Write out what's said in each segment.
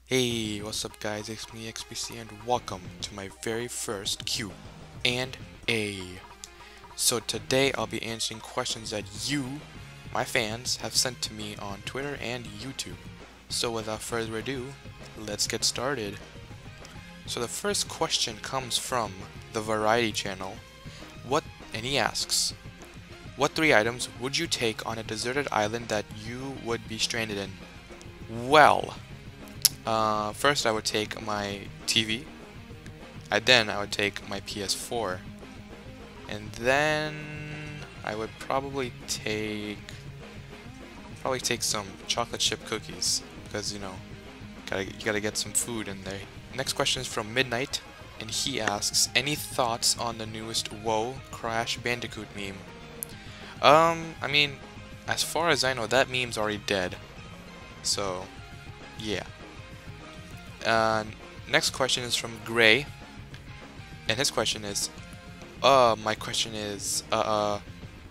Hey, what's up guys, it's me XPC and welcome to my very first Q and A. So today I'll be answering questions that you, my fans, have sent to me on Twitter and YouTube. So without further ado, let's get started. So the first question comes from the Variety channel. And he asks, what 3 items would you take on a deserted island that you would be stranded in? Well, first I would take my TV, then I would take my PS4, and then I would probably take some chocolate chip cookies because you gotta get some food in there. Next question is from Midnight, and he asks, any thoughts on the newest Whoa Crash Bandicoot meme? I mean, as far as I know, that meme's already dead. So, yeah. Next question is from Gray, and his question is, my question is,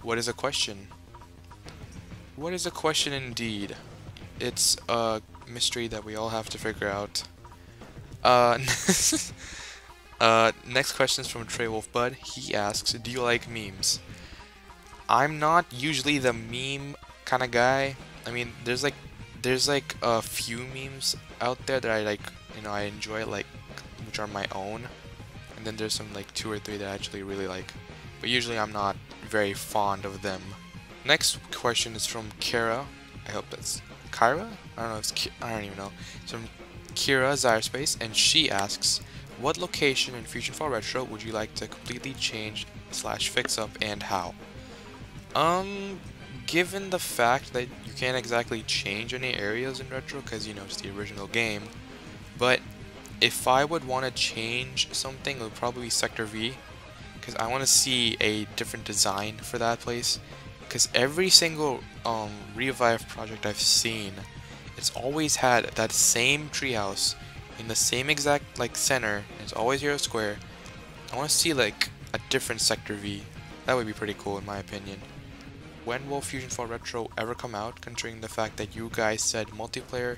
what is a question? What is a question indeed? It's a mystery that we all have to figure out. Next question is from Trey Wolf Bud. He asks, do you like memes? I'm not usually the meme kind of guy. I mean, there's like a few memes out there that I enjoy, like, which are my own, and then there's some like 2 or 3 that I actually really like, but usually I'm not very fond of them. Next question is from Kira. I hope that's Kyra? I don't know if it's I don't even know. It's from Kira Zyrespace, and she asks, what location in Fusionfall Retro would you like to completely change / fix up, and how? Given the fact that you can't exactly change any areas in Retro because, it's the original game, but if I would want to change something, it would probably be Sector V, because I want to see a different design for that place, because every single Revive project I've seen, it's always had that same treehouse in the same exact center, and it's always Hero Square. I want to see like a different Sector V. That would be pretty cool in my opinion. When will Fusionfall Retro ever come out, considering the fact that you guys said multiplayer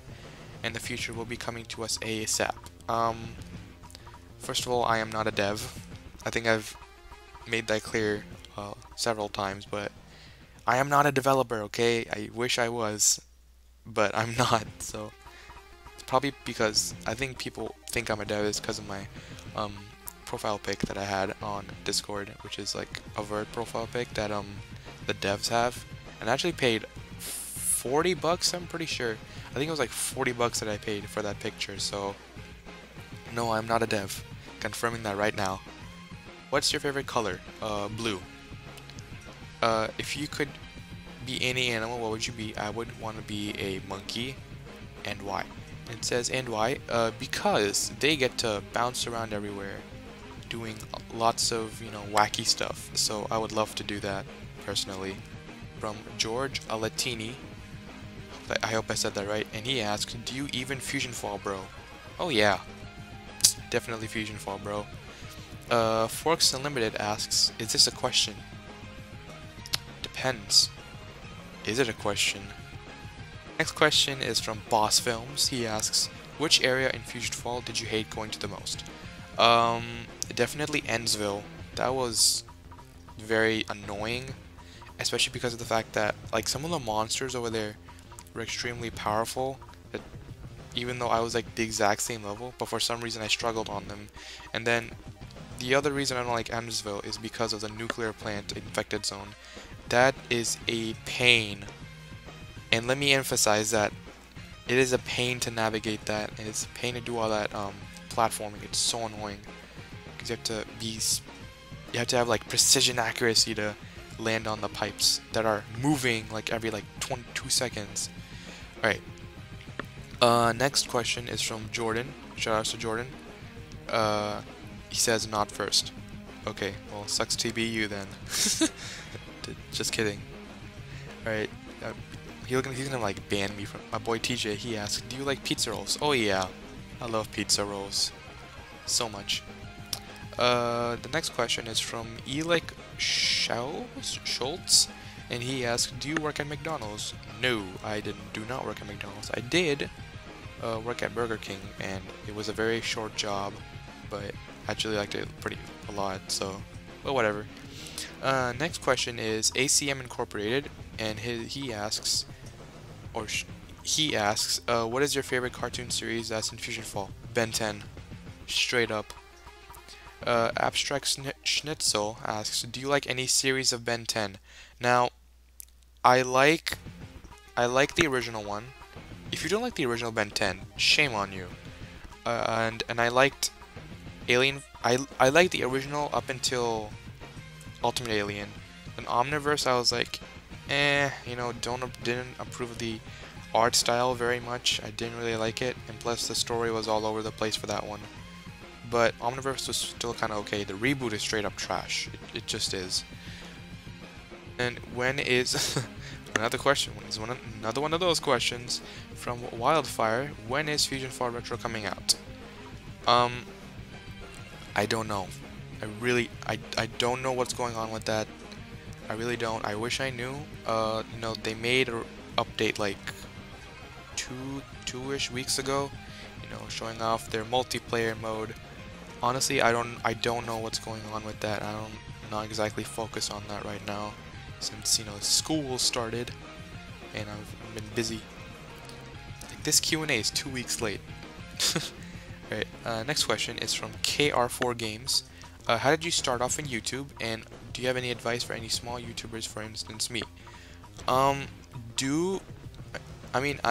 in the future will be coming to us ASAP? First of all, I am not a dev. I think I've made that clear several times, but I am not a developer, okay? I wish I was, but I'm not, so it's probably because I think people think I'm a dev is because of my profile pic that I had on Discord, which is like a vert profile pic that the devs have, and I actually paid 40 bucks, I'm pretty sure. I think it was like 40 bucks that I paid for that picture, so no, I'm not a dev. Confirming that right now. What's your favorite color? Blue. If you could be any animal, what would you be? I would want to be a monkey. And why? It says, and why? Because they get to bounce around everywhere, doing lots of, wacky stuff. So I would love to do that, personally. From George Alatini. I hope I said that right. And he asked, do you even Fusionfall, bro? Oh yeah. Definitely Fusionfall, bro. Forks Unlimited asks, is this a question? Depends. Is it a question? Next question is from Boss Films. He asks, which area in Fusionfall did you hate going to the most? Definitely Endsville. That was very annoying, especially because of the fact that some of the monsters over there were extremely powerful, that even though I was like the exact same level, but for some reason I struggled on them. And then the other reason I don't like Endsville is because of the nuclear plant infected zone. That is a pain. And let me emphasize that it is a pain to navigate that, and it's a pain to do all that platforming. It's so annoying because you have to have like precision accuracy to land on the pipes that are moving like every 22 seconds. All right. Next question is from Jordan. Shout out to Jordan. He says not first. Okay, well, sucks to be you then. Just kidding. All right. He's gonna ban me from my boy TJ. He asked, do you like pizza rolls? Oh yeah, I love pizza rolls so much. The next question is from Elik Schultz, and he asked, do you work at McDonald's? No, I do not work at McDonald's. I did work at Burger King, and it was a very short job, but I actually liked it a lot, so, well, whatever. Next question is ACM Incorporated, and he asks, what is your favorite cartoon series that's in Fusionfall? Ben 10, straight up. Abstract Schnitzel asks, do you like any series of Ben 10? Now, I like the original one. If you don't like the original Ben 10, shame on you. And I liked Alien. I liked the original up until Ultimate Alien. Then Omniverse, I was like, didn't approve of the art style very much. I didn't really like it, and plus the story was all over the place for that one. But Omniverse was still kind of okay. The reboot is straight up trash. It just is. And when is another question? Another one of those questions from Wildfire. When is Fusionfall Retro coming out? I don't know. I don't know what's going on with that. I really don't. I wish I knew. They made an update like two-ish weeks ago. Showing off their multiplayer mode. Honestly, I don't know what's going on with that. I'm not exactly focused on that right now, since school started and I've been busy. Like, this Q&A is 2 weeks late. Right. Next question is from KR4 Games. How did you start off in YouTube, and do you have any advice for any small YouTubers, for instance me? I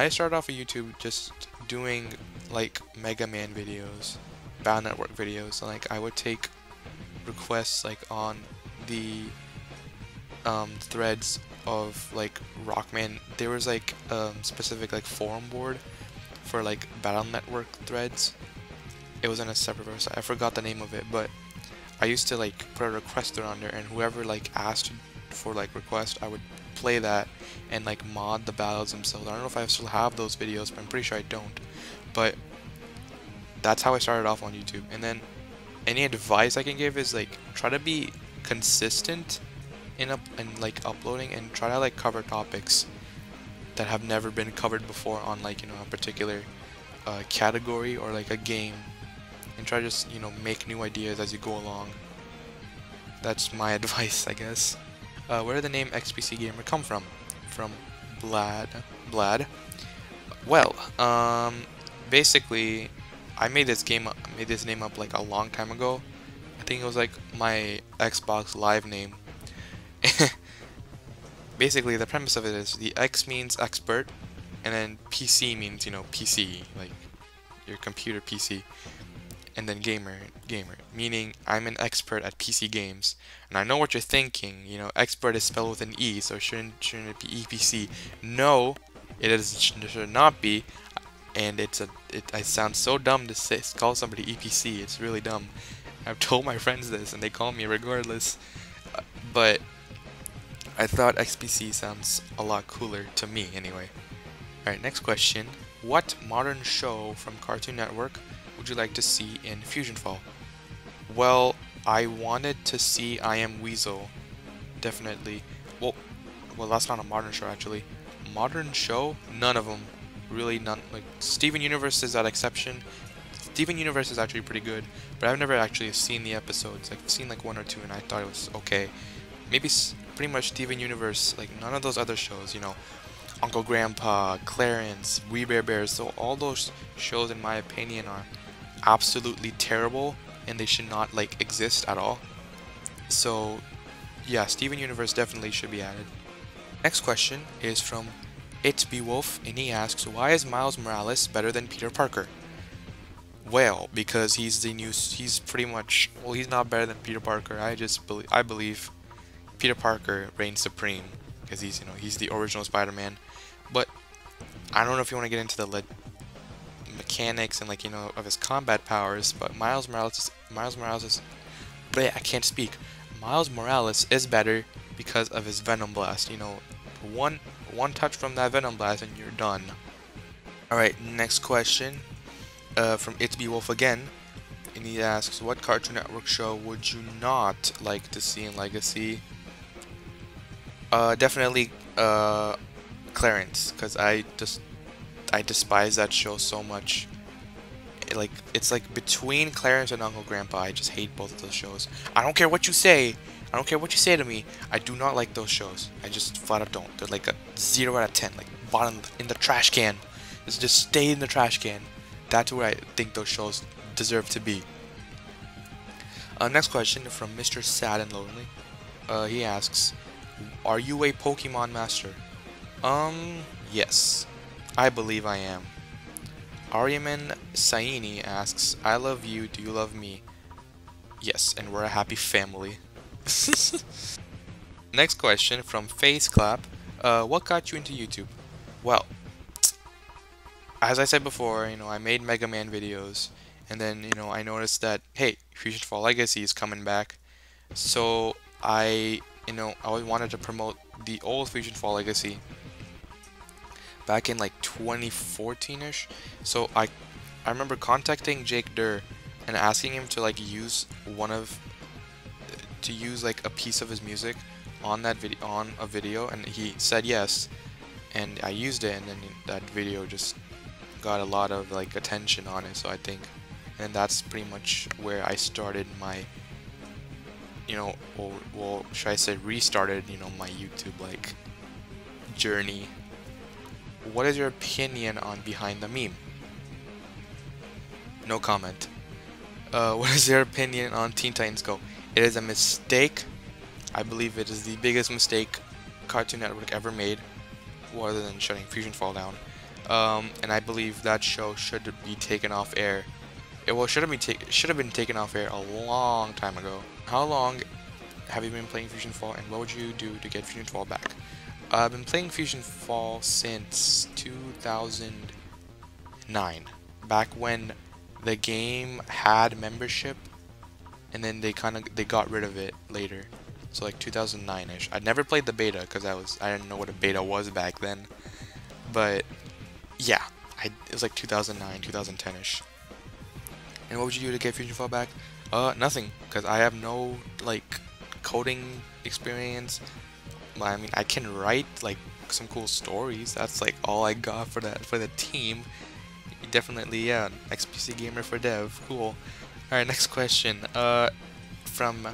started off with YouTube just doing like Mega Man videos, Battle Network videos, and like I would take requests like on the threads of like Rockman. There was like specific like forum board for like Battle Network threads. It was on a separate website. I forgot the name of it, but I used to like put a request on there, and whoever like asked for like request, I would play that and like mod the battles themselves. I don't know if I still have those videos, but I'm pretty sure I don't. But that's how I started off on YouTube. And then any advice I can give is like try to be consistent in uploading, and try to like cover topics that have never been covered before on like a particular category or like a game, and try to just make new ideas as you go along. That's my advice, I guess. Where did the name XPCGamer come from? From Blad. Well, basically, I made this name up like a long time ago. I think it was like my Xbox Live name. Basically, the premise of it is the X means expert, and then PC means PC, like your computer PC, and then gamer, meaning I'm an expert at PC games. And I know what you're thinking. Expert is spelled with an E, so shouldn't it be EPC? No, it should not be. And it sounds so dumb to call somebody EPC. It's really dumb. I've told my friends this, and they call me regardless. But I thought XPC sounds a lot cooler to me, anyway. Alright, next question. What modern show from Cartoon Network would you like to see in Fusionfall? Well, I wanted to see I Am Weasel. Definitely. Well, that's not a modern show, actually. Modern show? None of them. Really none. Like, Steven Universe is that exception. Steven Universe is actually pretty good, but I've never actually seen the episodes. I've seen like 1 or 2, and I thought it was okay. Maybe pretty much Steven Universe, like none of those other shows, Uncle Grandpa, Clarence, We Bare Bears. So all those shows, in my opinion, are absolutely terrible, and they should not like exist at all. So yeah, Steven Universe definitely should be added. Next question is from Wolf, and he asks, why is Miles Morales better than Peter Parker? Well, because he's pretty much, well, he's not better than Peter Parker. I believe Peter Parker reigns supreme, because he's the original Spider-Man. But I don't know if you want to get into the mechanics and of his combat powers, but Miles Morales is I can't speak. Miles Morales is better because of his Venom Blast. One touch from that Venom Blast and you're done. Alright, next question from Wolf again, and he asks, what Cartoon Network show would you not like to see in Legacy? Definitely Clarence, because I I despise that show so much. It's like between Clarence and Uncle Grandpa. I just hate both of those shows. I don't care what you say. I don't care what you say to me. I do not like those shows. I just flat out don't. They're like a 0 out of 10. Like bottom in the trash can. Just stay in the trash can. That's where I think those shows deserve to be. Next question from Mr. Sad and Lonely. He asks, "Are you a Pokemon master?" Yes. I believe I am. Aryaman Saini asks, "I love you, do you love me?" Yes, and we're a happy family. Next question from Face Clap. What got you into YouTube? Well, as I said before, I made Mega Man videos, and then, I noticed that, hey, Fusionfall Legacy is coming back. So I always wanted to promote the old Fusionfall Legacy back in like 2014ish. So I remember contacting Jake Durr and asking him to like use like a piece of his music on that video, and he said yes, and I used it, and then that video just got a lot of like attention on it. So I think, and that's pretty much where I started my well, should I say restarted my YouTube like journey. What is your opinion on Behind the Meme? No comment. What is your opinion on Teen Titans Go? It is a mistake. I believe it is the biggest mistake Cartoon Network ever made, other than shutting Fusionfall down. And I believe that show should be taken off air. Should have been taken off air a long time ago. How long have you been playing Fusionfall, and what would you do to get Fusionfall back? I've been playing Fusionfall since 2009, back when the game had membership, and then they got rid of it later. So like 2009ish. I never played the beta because I didn't know what a beta was back then. But yeah, it was like 2009, 2010ish. And what would you do to get Fusionfall back? Nothing, because I have no like coding experience. I mean, I can write like some cool stories. That's like all I got for the team. Definitely, yeah. XPCGamer for dev. Cool. Alright, next question. From,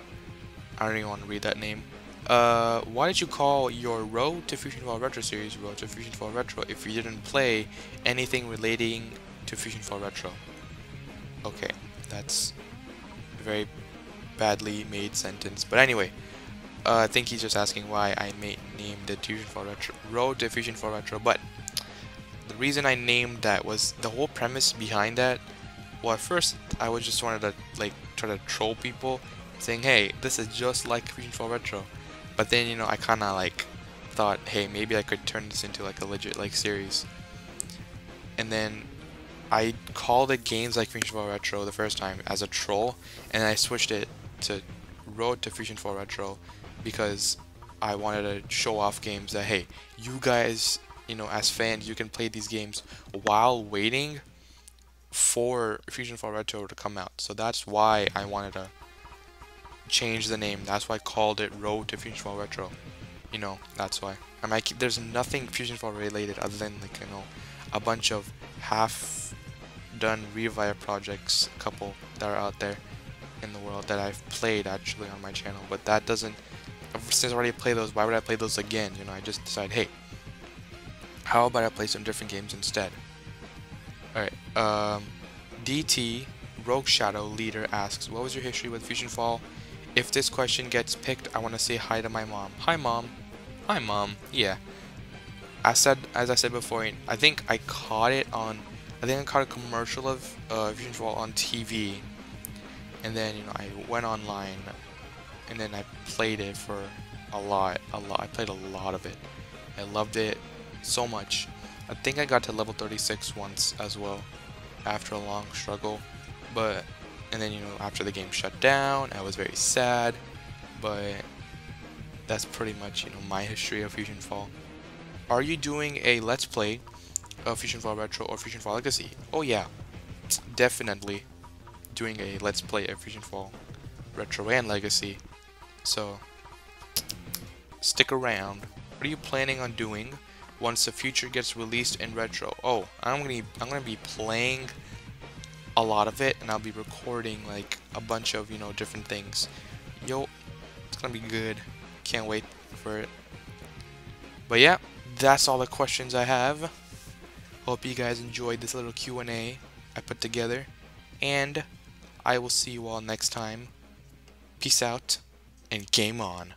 I don't even want to read that name. Why did you call your Road to Fusionfall Retro series Road to Fusionfall Retro if you didn't play anything relating to Fusionfall Retro? Okay, that's a very badly made sentence. But anyway, I think he's just asking why I named it Fusionfall Retro Road to Fusionfall Retro. But the reason I named that was the whole premise behind that. Well, at first I just wanted to like try to troll people, saying, hey, this is just like Fusionfall Retro. But then I kind of like thought, hey, maybe I could turn this into like a legit like series. And then I called it Games Like Fusionfall Retro the first time as a troll, and I switched it to Road to Fusionfall Retro because I wanted to show off games that, hey, you guys, as fans, you can play these games while waiting for Fusionfall Retro to come out. So that's why I wanted to change the name. That's why I called it Road to Fusionfall Retro. That's why. I mean, there's nothing Fusionfall related other than like a bunch of half-done revive projects, a couple that are out there in the world that I've played actually on my channel. But that doesn't. Since I already played those, why would I play those again? I just decided, hey, how about I play some different games instead? Alright, DT Rogue Shadow Leader asks, what was your history with Fusionfall? If this question gets picked, I want to say hi to my mom. Hi mom. Hi mom. Yeah. As I said before, I think I caught a commercial of Fusionfall on TV, and then I went online, and then I played it for a lot. I played a lot of it. I loved it so much. I think I got to level 36 once as well, after a long struggle. And then after the game shut down, I was very sad. But that's pretty much my history of Fusionfall. Are you doing a Let's Play of Fusionfall Retro or Fusionfall Legacy? Oh yeah, definitely doing a Let's Play of Fusionfall Retro and Legacy. So stick around. What are you planning on doing once the future gets released in retro. Oh, I'm gonna be playing a lot of it, and I'll be recording like a bunch of, you know, different things. Yo, it's gonna be good. Can't wait for it. But yeah, that's all the questions I have. Hope you guys enjoyed this little Q&A I put together, and I will see you all next time. Peace out, and game on.